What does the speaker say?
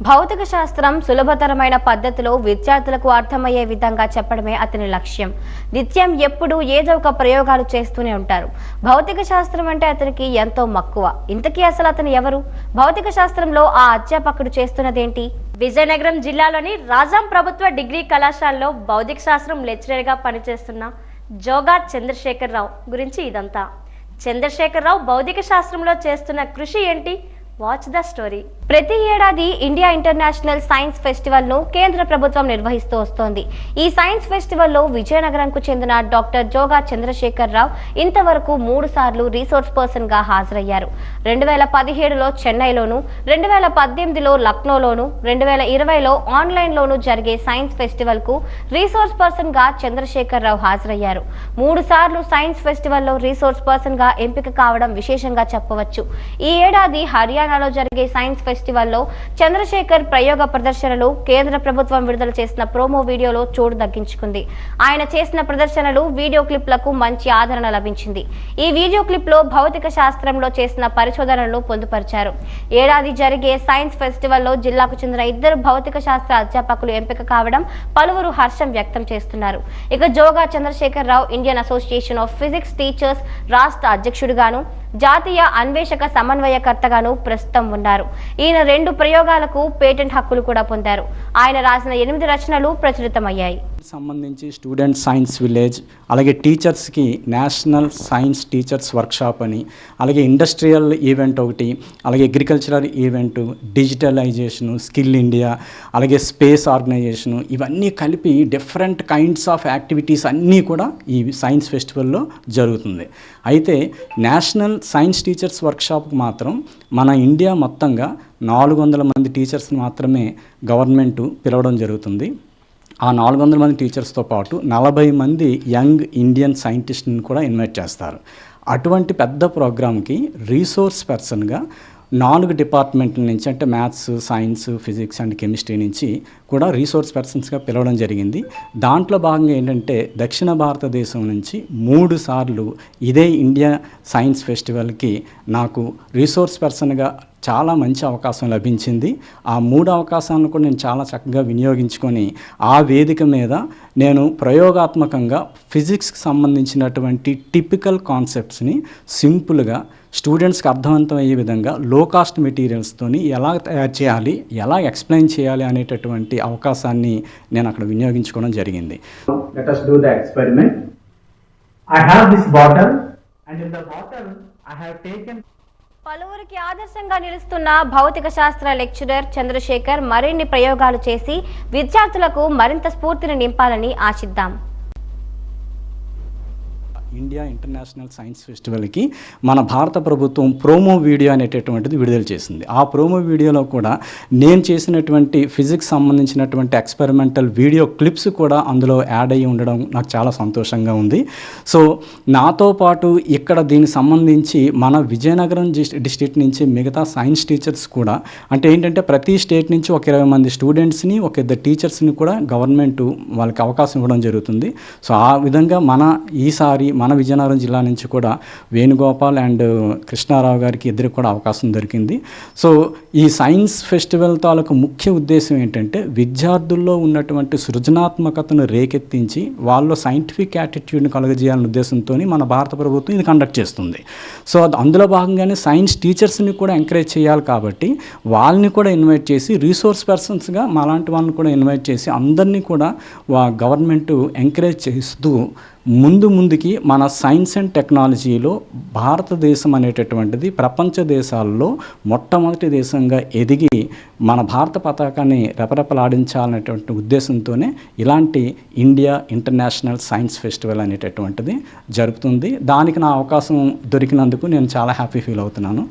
భౌతిక శాస్త్రం సులభతరమైన పద్ధతిలో విద్యార్థులకు అర్థమయ్యే విధంగా చెప్పడమే అతని లక్ష్యం. నిత్యం ఎప్పుడూ ఏదో ఒక ప్రయోగాలు చేస్తూనే ఉంటారు. భౌతిక శాస్త్రం అంటే అతనికి ఎంతో మక్కువ. ఇంతకీ అసలు అతను ఎవరు? భౌతిక శాస్త్రంలో ఆ అధ్యాపకుడు చేస్తున్నదేంటి? విజయనగరం జిల్లాలోని రాజాం ప్రభుత్వ డిగ్రీ కళాశాలలో భౌతిక శాస్త్రం లెక్చరర్గా పనిచేస్తున్న జోగా చంద్రశేఖర్ రావు గురించి ఇదంతా. చంద్రశేఖర్ రావు భౌతిక శాస్త్రంలో చేస్తున్న కృషి ఏంటి? Watch the story. ప్రతి ఏడాది ఇండియా ఇంటర్నేషనల్ సైన్స్ ఫెస్టివల్ ను కేంద్ర ప్రభుత్వం నిర్వహిస్తూ వస్తోంది. ఈ సైన్స్ ఫెస్టివల్ లో విజయనగరంకు చెందిన డాక్టర్ జోగా చంద్రశేఖర్ రావు ఇంతవరకు 3 సార్లు రీసోర్స్ పర్సన్ గా హాజరయ్యారు. 2017లో చెన్నైలోను, 2018లో లక్నోలోను, 2020లో ఆన్లైన్ లోను జరిగే సైన్స్ ఫెస్టివల్ కు రీసోర్స్ పర్సన్ గా చంద్రశేఖర్ రావు హాజరయ్యారు. 3 సార్లు సైన్స్ ఫెస్టివల్ లో రీసోర్స్ పర్సన్ గా ఎంపిక కావడం విశేషంగా చెప్పవచ్చు. ఈ ఏడాది హర్యానాలో జరిగే సైన్స్ ఫెస్టివల్లో చంద్రశేఖర్ ప్రయోగ ప్రదర్శనలు కేంద్ర ప్రభుత్వం విడుదల చేసిన ప్రోమో వీడియోలో చోటు దక్కించుకుంది. ఆయన చేసిన ప్రదర్శనలు, వీడియో క్లిప్లకు మంచి ఆదరణ లభించింది. ఈ వీడియో క్లిప్ లో భౌతిక శాస్త్రంలో చేసిన పరిశోధనలను పొందుపరిచారు. ఏడాది జరిగే సైన్స్ ఫెస్టివల్లో జిల్లాకు చెందిన 2 భౌతిక శాస్త్ర అధ్యాపకులు ఎంపిక కావడం పలువురు హర్షం వ్యక్తం చేస్తున్నారు. ఇక Joga Chandrasekhar Rao Indian association of physics teachers రాష్ట్ర అధ్యక్షుడిగాను, జాతీయ అన్వేషక సమన్వయకర్తగాను ప్రస్తుతం ఉన్నారు. ఈయన 2 ప్రయోగాలకు పేటెంట్ హక్కులు కూడా పొందారు. ఆయన రాసిన 8 రచనలు ప్రచురితమయ్యాయి. సంబంధించి స్టూడెంట్ సైన్స్ విలేజ్, అలాగే టీచర్స్కి నేషనల్ సైన్స్ టీచర్స్ వర్క్షాప్ అని, అలాగే ఇండస్ట్రియల్ ఈవెంట్ ఒకటి, అలాగే అగ్రికల్చరల్ ఈవెంట్, డిజిటలైజేషను, స్కిల్ ఇండియా, అలాగే స్పేస్ ఆర్గనైజేషను, ఇవన్నీ కలిపి డిఫరెంట్ కైండ్స్ ఆఫ్ యాక్టివిటీస్ అన్నీ కూడా ఈ సైన్స్ ఫెస్టివల్లో జరుగుతుంది. అయితే నేషనల్ సైన్స్ టీచర్స్ వర్క్షాప్కి మాత్రం మన ఇండియా మొత్తంగా 400 మంది టీచర్స్ని మాత్రమే గవర్నమెంటు పిలవడం జరుగుతుంది. ఆ 400 మంది టీచర్స్తో పాటు 40 మంది యంగ్ ఇండియన్ సైంటిస్ట్ని కూడా ఇన్వైట్ చేస్తారు. అటువంటి పెద్ద ప్రోగ్రామ్కి రీసోర్స్ పర్సన్గా 4 డిపార్ట్మెంట్ల నుంచి, అంటే maths, science, physics and chemistry నుంచి కూడా రీసోర్స్ పర్సన్స్గా పిలవడం జరిగింది. దాంట్లో భాగంగా ఏంటంటే దక్షిణ భారతదేశం నుంచి 3 సార్లు ఇదే ఇండియా సైన్స్ ఫెస్టివల్కి నాకు రీసోర్స్ పర్సన్గా చాలా మంచి అవకాశం లభించింది. ఆ 3 అవకాశాలను కూడా నేను చాలా చక్కగా వినియోగించుకొని ఆ వేదిక మీద నేను ప్రయోగాత్మకంగా ఫిజిక్స్కి సంబంధించినటువంటి టిపికల్ కాన్సెప్ట్స్ని సింపుల్గా స్టూడెంట్స్కి అర్థవంతమయ్యే విధంగా లో కాస్ట్ మెటీరియల్స్తోని ఎలా తయారు చేయాలి, ఎలా ఎక్స్ప్లెయిన్ చేయాలి అనేటటువంటి అవకాశాన్ని నేను అక్కడ వినియోగించుకోవడం జరిగింది. Let us do the experiment. I have this bottle and in the bottle I have taken. పలువురికి ఆదర్శంగా నిలుస్తున్న భౌతిక శాస్త్ర లెక్చరర్ చంద్రశేఖర్ మరిన్ని ప్రయోగాలు చేసి విద్యార్థులకు మరింత స్ఫూర్తిని నింపాలని ఆశిద్దాం. ఇండియా ఇంటర్నేషనల్ సైన్స్ ఫెస్టివల్కి మన భారత ప్రభుత్వం ప్రోమో వీడియో అనేటటువంటిది విడుదల చేసింది. ఆ ప్రోమో వీడియోలో కూడా నేను చేసినటువంటి ఫిజిక్స్ సంబంధించినటువంటి ఎక్స్పెరిమెంటల్ వీడియో క్లిప్స్ కూడా అందులో యాడ్ అయ్యి ఉండడం నాకు చాలా సంతోషంగా ఉంది. సో నాతో పాటు ఇక్కడ దీనికి సంబంధించి మన విజయనగరం డిస్ట్రిక్ట్ నుంచి మిగతా సైన్స్ టీచర్స్ కూడా, అంటే ఏంటంటే ప్రతి స్టేట్ నుంచి ఒక 20 మంది స్టూడెంట్స్ని, ఒక 2 టీచర్స్ని కూడా గవర్నమెంట్ వాళ్ళకి అవకాశం ఇవ్వడం జరుగుతుంది. సో ఆ విధంగా ఈసారి మన విజయనగరం జిల్లా నుంచి కూడా వేణుగోపాల్ అండ్ కృష్ణారావు గారికి ఇద్దరికి కూడా అవకాశం దొరికింది. సో ఈ సైన్స్ ఫెస్టివల్ తాలూకు ముఖ్య ఉద్దేశం ఏంటంటే విద్యార్థుల్లో ఉన్నటువంటి సృజనాత్మకతను రేకెత్తించి వాళ్ళలో సైంటిఫిక్ యాటిట్యూడ్ని కలుగజేయాలనే ఉద్దేశంతో మన భారత ప్రభుత్వం ఇది కండక్ట్ చేస్తుంది. సో అందులో భాగంగానే సైన్స్ టీచర్స్ని కూడా ఎంకరేజ్ చేయాలి కాబట్టి వాళ్ళని కూడా ఇన్వైట్ చేసి రీసోర్స్ పర్సన్స్గా మాలాంటి వాళ్ళని కూడా ఇన్వైట్ చేసి అందరినీ కూడా గవర్నమెంట్ ఎంకరేజ్ చేస్తూ ముందుకి మన సైన్స్ అండ్ టెక్నాలజీలో భారతదేశం అనేటటువంటిది ప్రపంచ దేశాల్లో మొట్టమొదటి దేశంగా ఎదిగి మన భారత పతాకాన్ని రెపరెపలాడించాలనేటువంటి ఉద్దేశంతోనే ఇలాంటి ఇండియా ఇంటర్నేషనల్ సైన్స్ ఫెస్టివల్ అనేటటువంటిది జరుపుతుంది. దానికి నా అవకాశం దొరికినందుకు నేను చాలా హ్యాపీ ఫీల్ అవుతున్నాను.